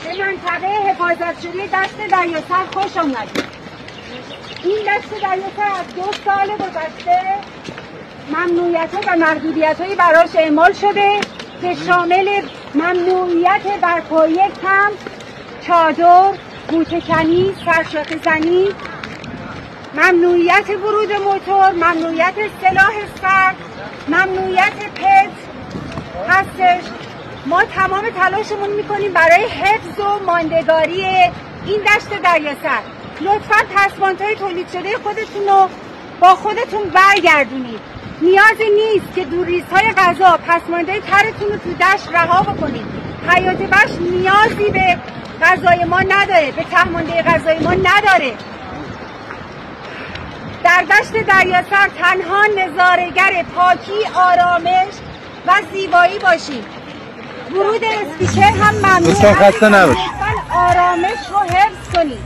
به منطقه حفاظت شده دشت دریاسر خوش آمدید. این دشت دریاسر از 2 سال گذشته ممنوعیت‌ها و محدودیت‌هایی براش اعمال شده که شامل ممنوعیت برپایی کمپ، چادر، بوته‌کنی، سرشاخه زنی، ممنوعیت ورود موتور، ممنوعیت سلاح سرد، ممنوعیت پت هستش. ما تمام تلاشمون میکنیم برای حفظ و ماندگاری این دشت دریاسر. لطفاً پسماندهای تولید شده خودتون رو با خودتون برگردونید. نیازی نیست که دوریزهای غذا پسماندهای ترتون رو تو دشت رها بکنید. حیات وحش نیازی به غذای ما نداره، به تهمانده غذای ما نداره. در دشت دریاسر تنها نظاره‌گر پاکی، آرامش و زیبایی باشید. ورود اسپیکر هم ممنوع. دوستان خسته نباشید. آرامش رو حفظ کنید.